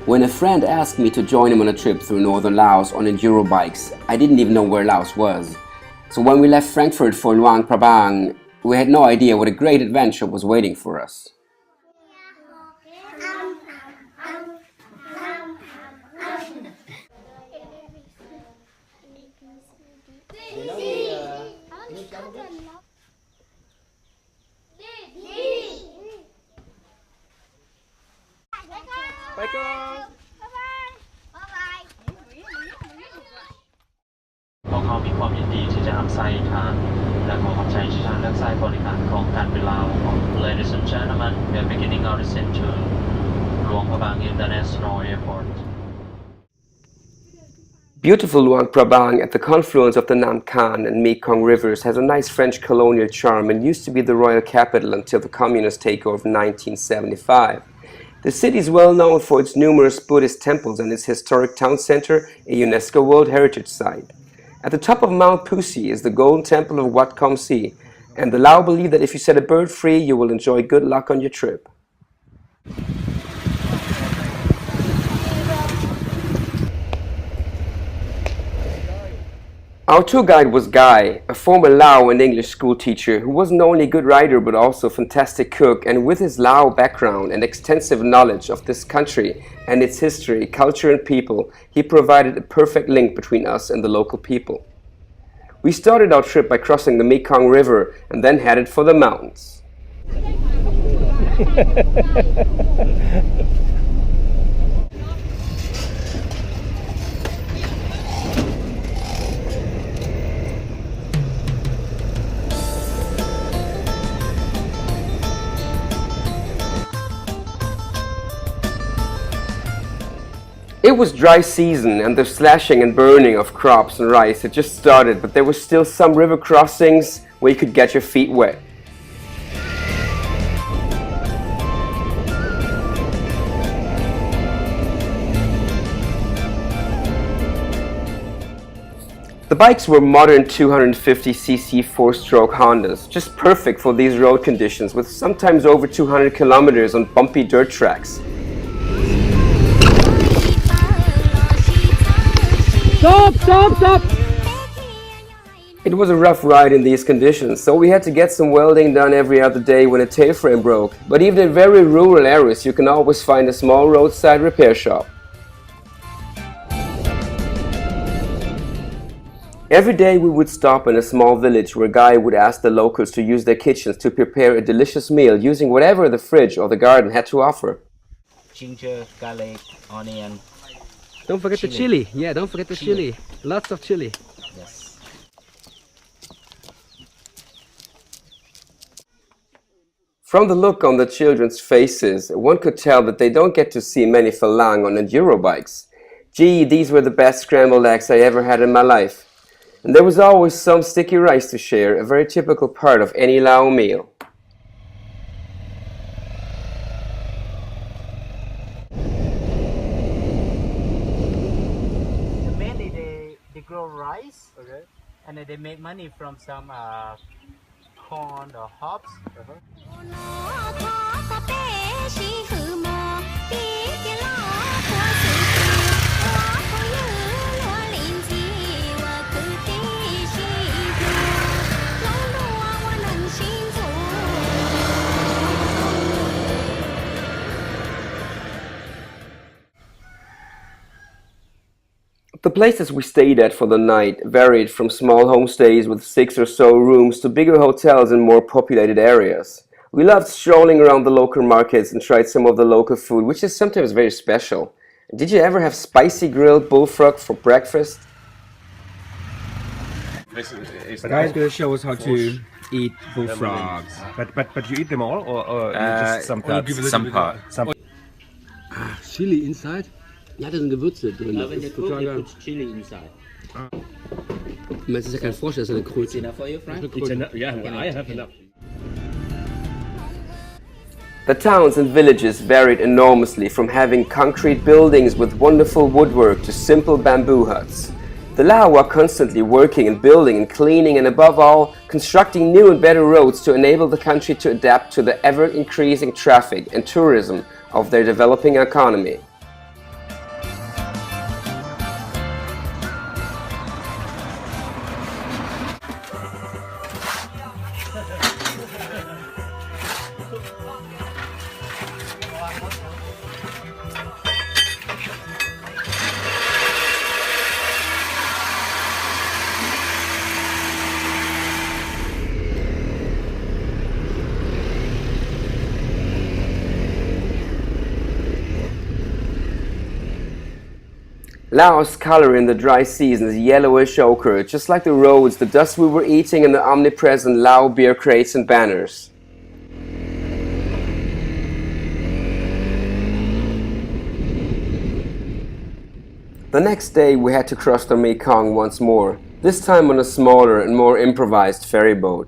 When a friend asked me to join him on a trip through northern Laos on enduro bikes, I didn't even know where Laos was. So when we left Frankfurt for Luang Prabang, we had no idea what a great adventure was waiting for us. Bye girl. พวกเขามีความยินดีที่จะรับใช้ทางและขอขอบใจที่ทางเลือกใช้บริการของการบินลาว Ladies and gentlemen, we are beginning our descent to Luang Prabang International Airport. Beautiful Luang Prabang at the confluence of the Nam Khan and Mekong Rivers has a nice French colonial charm and used to be the royal capital until the communist takeover in 1975. The city is well known for its numerous Buddhist temples and its historic town center, a UNESCO World Heritage Site. At the top of Mount Pusi is the Golden Temple of Wat Kom Si, and the Lao believe that if you set a bird free, you will enjoy good luck on your trip. Our tour guide was Guy, a former Lao and English school teacher who wasn't only a good rider but also a fantastic cook, and with his Lao background and extensive knowledge of this country and its history, culture and people, he provided a perfect link between us and the local people. We started our trip by crossing the Mekong River and then headed for the mountains. It was dry season and the slashing and burning of crops and rice had just started, but there were still some river crossings where you could get your feet wet. The bikes were modern 250cc 4-stroke Hondas, just perfect for these road conditions with sometimes over 200 kilometers on bumpy dirt tracks. Stop! It was a rough ride in these conditions, so we had to get some welding done every other day when a tail frame broke. But even in very rural areas, you can always find a small roadside repair shop. Every day we would stop in a small village where Guy would ask the locals to use their kitchens to prepare a delicious meal using whatever the fridge or the garden had to offer. Ginger, garlic, onion. Don't forget the chili. Yeah, don't forget the chili. Lots of chili. Yes. From the look on the children's faces, one could tell that they don't get to see many falang on enduro bikes. Gee, these were the best scrambled eggs I ever had in my life. And there was always some sticky rice to share, a very typical part of any Lao meal. Mainly they grow rice, okay, and then they make money from some corn or hops. The places we stayed at for the night varied from small homestays with 6 or so rooms to bigger hotels in more populated areas. We loved strolling around the local markets and tried some of the local food, which is sometimes very special. Did you ever have spicy grilled bullfrog for breakfast? The guy's going to show us how to eat bullfrogs. But you eat them all, or you just some parts? Some part. Chili inside? Ja, da sind Gewürze drin. When you cook, you put chili inside. Das ist ja kein Frosch, das ist eine Kröte. Enough for you, Frank? Yeah, I have enough. The towns and villages varied enormously, from having concrete buildings with wonderful woodwork to simple bamboo huts. The Lao are constantly working and building and cleaning and above all, constructing new and better roads to enable the country to adapt to the ever-increasing traffic and tourism of their developing economy. Laos' color in the dry season is yellowish ochre, just like the roads, the dust we were eating, and the omnipresent Lao beer crates and banners. The next day we had to cross the Mekong once more, this time on a smaller and more improvised ferry boat.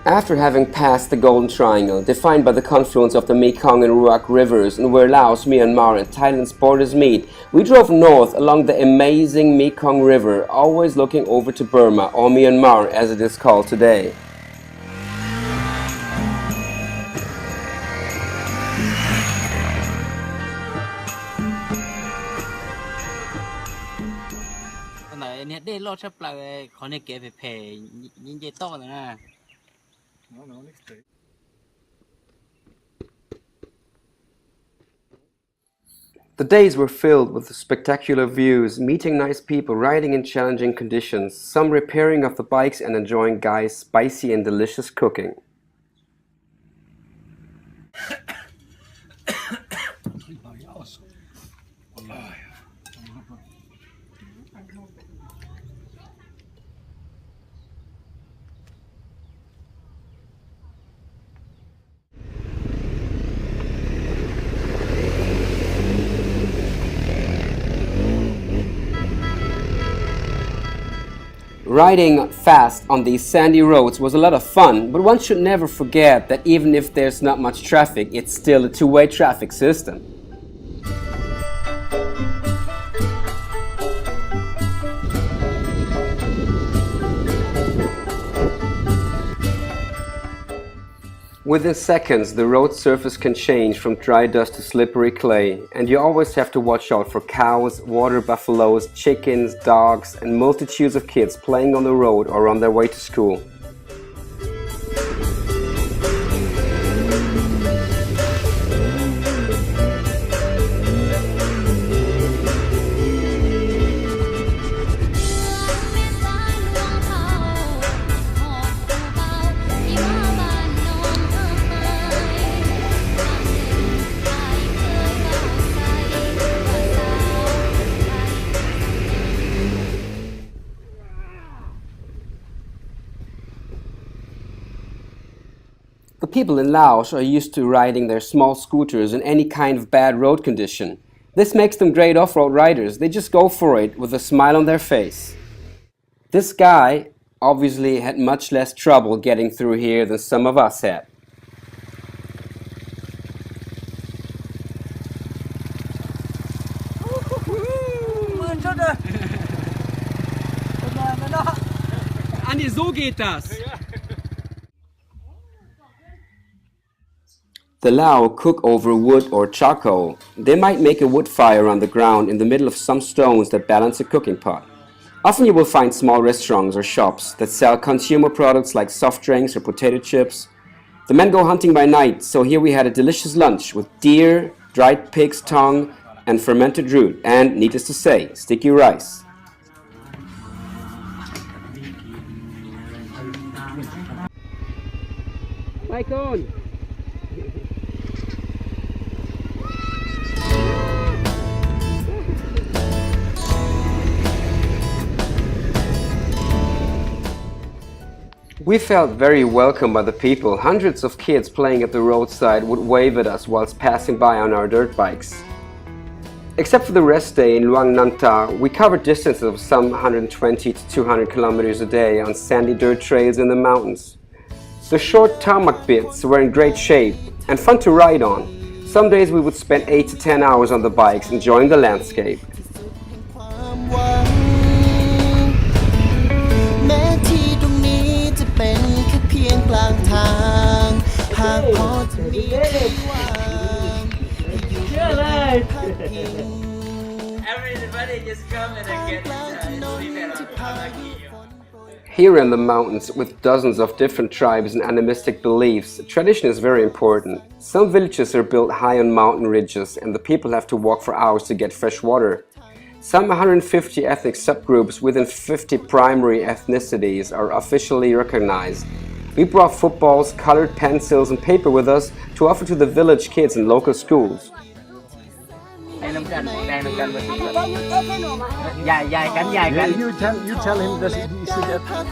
After having passed the Golden Triangle, defined by the confluence of the Mekong and Luang rivers and where Laos, Myanmar and Thailand's borders meet, we drove north along the amazing Mekong River, always looking over to Burma, or Myanmar as it is called today. The days were filled with spectacular views, meeting nice people, riding in challenging conditions, some repairing of the bikes and enjoying Guy's spicy and delicious cooking. Riding fast on these sandy roads was a lot of fun, but one should never forget that even if there's not much traffic, it's still a two-way traffic system. Within seconds, the road surface can change from dry dust to slippery clay, and you always have to watch out for cows, water buffaloes, chickens, dogs, and multitudes of kids playing on the road or on their way to school. The people in Laos are used to riding their small scooters in any kind of bad road condition. This makes them great off-road riders. They just go for it with a smile on their face. This guy obviously had much less trouble getting through here than some of us had. Andi, so geht das! The Lao cook over wood or charcoal. They might make a wood fire on the ground in the middle of some stones that balance a cooking pot. Often you will find small restaurants or shops that sell consumer products like soft drinks or potato chips. The men go hunting by night, so here we had a delicious lunch with deer, dried pig's tongue, and fermented root, and, needless to say, sticky rice. Icon! We felt very welcome by the people. Hundreds of kids playing at the roadside would wave at us whilst passing by on our dirt bikes. Except for the rest day in Luang Prabang, we covered distances of some 120 to 200 kilometers a day on sandy dirt trails in the mountains. The short tarmac bits were in great shape and fun to ride on. Some days we would spend 8 to 10 hours on the bikes enjoying the landscape. Everybody just come and get Here in the mountains, with dozens of different tribes and animistic beliefs, tradition is very important. Some villages are built high on mountain ridges and the people have to walk for hours to get fresh water. Some 150 ethnic subgroups within 50 primary ethnicities are officially recognized. We brought footballs, colored pencils and paper with us to offer to the village kids in local schools. You tell him that he should have.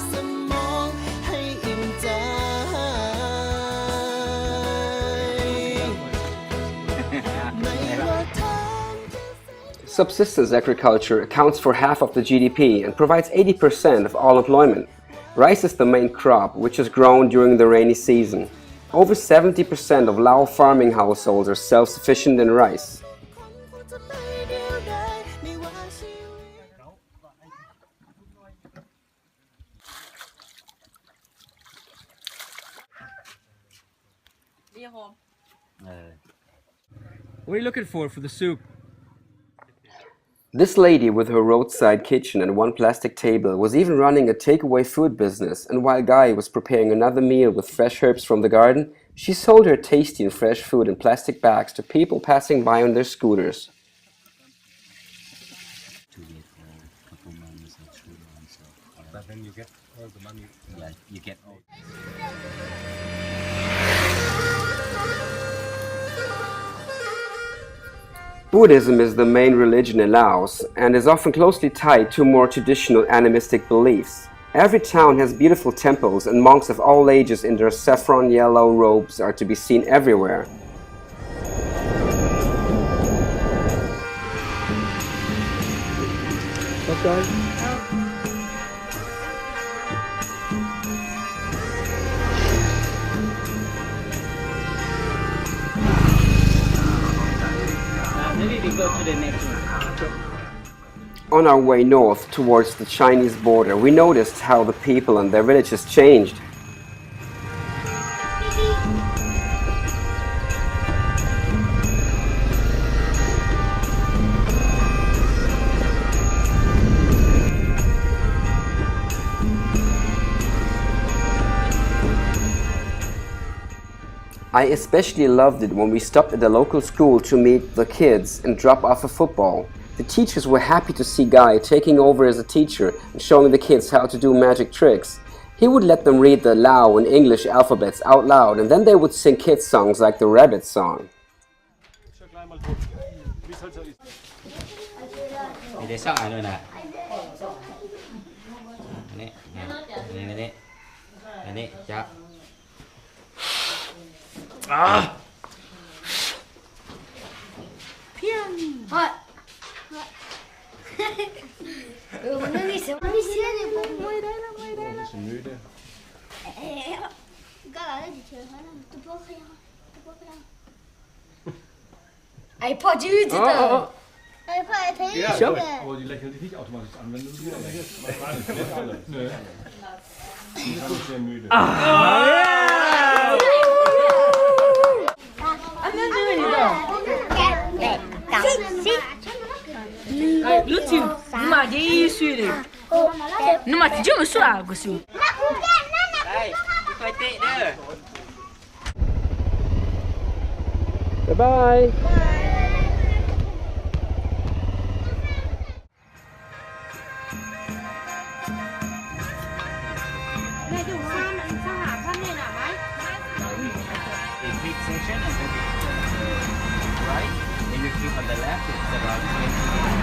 Subsistence agriculture accounts for half of the GDP and provides 80% of all employment. Rice is the main crop, which is grown during the rainy season. Over 70% of Lao farming households are self-sufficient in rice. What are you looking for the soup? This lady with her roadside kitchen and one plastic table was even running a takeaway food business, and while Guy was preparing another meal with fresh herbs from the garden, she sold her tasty and fresh food in plastic bags to people passing by on their scooters. But then you get all the money. Yeah, you get all. Buddhism is the main religion in Laos and is often closely tied to more traditional animistic beliefs. Every town has beautiful temples and monks of all ages in their saffron yellow robes are to be seen everywhere. Maybe we go to the next one. On our way north towards the Chinese border, we noticed how the people and their villages changed. I especially loved it when we stopped at the local school to meet the kids and drop off a football. The teachers were happy to see Guy taking over as a teacher and showing the kids how to do magic tricks. He would let them read the Lao and English alphabets out loud, and then they would sing kids songs like the Rabbit song. Ej, prøv at dyde til dig. Aber die lächeln dich nicht automatisch an, wenn du wieder lächelst. Nö. Die ist so sehr müde. Lutin, numa de suire. Numa de uma sua água, sim. Bye-bye! Big section and then right, and you keep on the left, it's about 20 meters.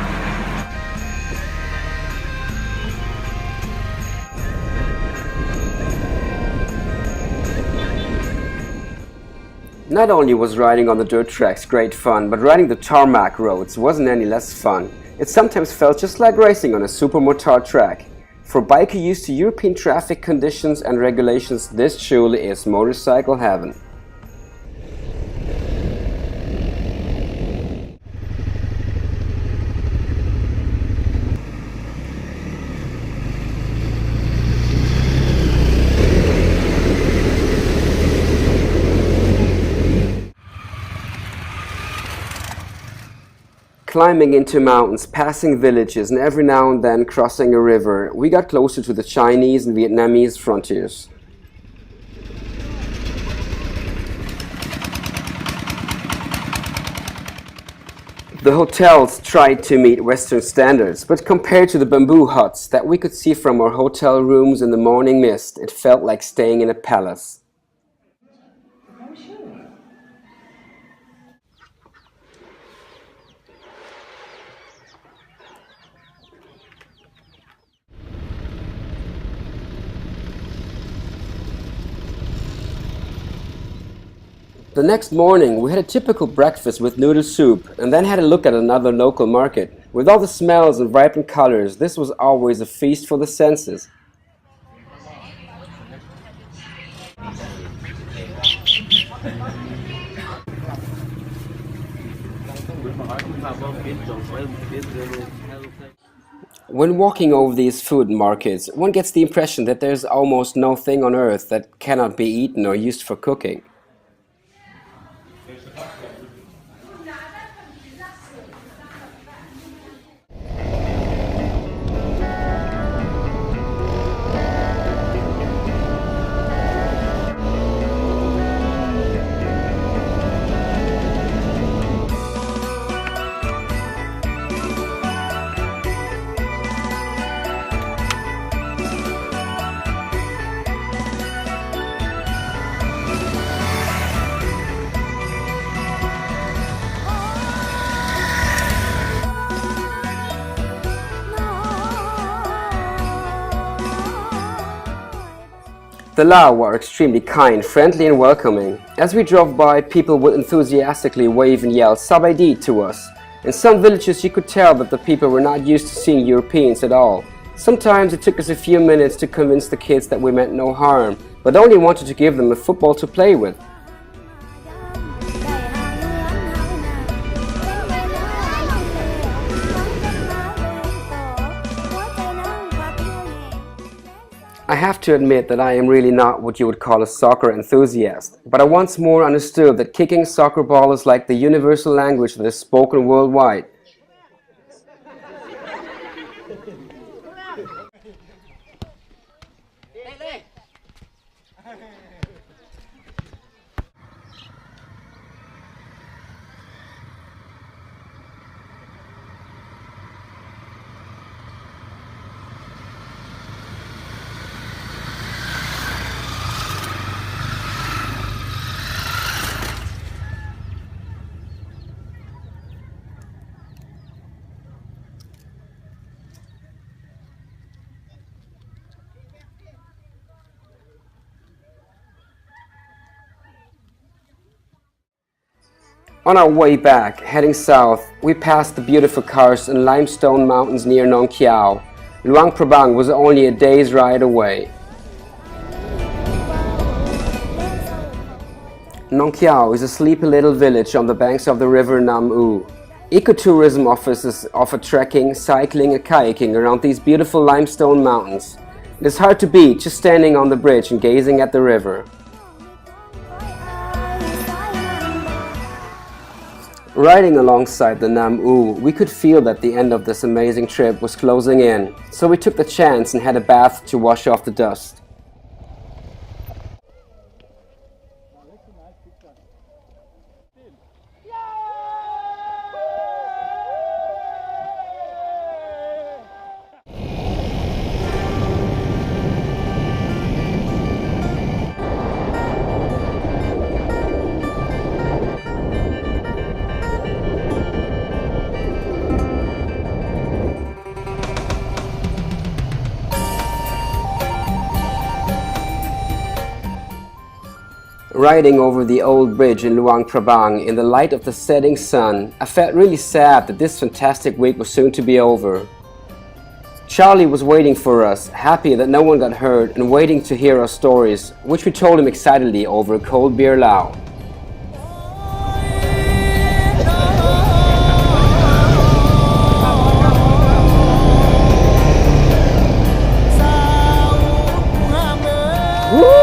Not only was riding on the dirt tracks great fun, but riding the tarmac roads wasn't any less fun. It sometimes felt just like racing on a supermotard track. For a biker used to European traffic conditions and regulations, this truly is motorcycle heaven. Climbing into mountains, passing villages, and every now and then crossing a river, we got closer to the Chinese and Vietnamese frontiers. The hotels tried to meet Western standards, but compared to the bamboo huts that we could see from our hotel rooms in the morning mist, it felt like staying in a palace. The next morning, we had a typical breakfast with noodle soup and then had a look at another local market. With all the smells and vibrant colors, this was always a feast for the senses. When walking over these food markets, one gets the impression that there's almost no thing on earth that cannot be eaten or used for cooking. The Lao were extremely kind, friendly and welcoming. As we drove by, people would enthusiastically wave and yell "Sabaidi" to us. In some villages you could tell that the people were not used to seeing Europeans at all. Sometimes it took us a few minutes to convince the kids that we meant no harm, but only wanted to give them a football to play with. I have to admit that I am really not what you would call a soccer enthusiast, but I once more understood that kicking a soccer ball is like the universal language that is spoken worldwide. On our way back, heading south, we passed the beautiful karst and limestone mountains near Nong Kiao. Luang Prabang was only a day's ride away. Nong Kiao is a sleepy little village on the banks of the river Nam U. Ecotourism offices offer trekking, cycling and kayaking around these beautiful limestone mountains. It is hard to beat just standing on the bridge and gazing at the river. Riding alongside the Nam U, we could feel that the end of this amazing trip was closing in, so we took the chance and had a bath to wash off the dust. Riding over the old bridge in Luang Prabang in the light of the setting sun, I felt really sad that this fantastic week was soon to be over. Charlie was waiting for us, happy that no one got hurt and waiting to hear our stories, which we told him excitedly over a cold beer Lao. Woo!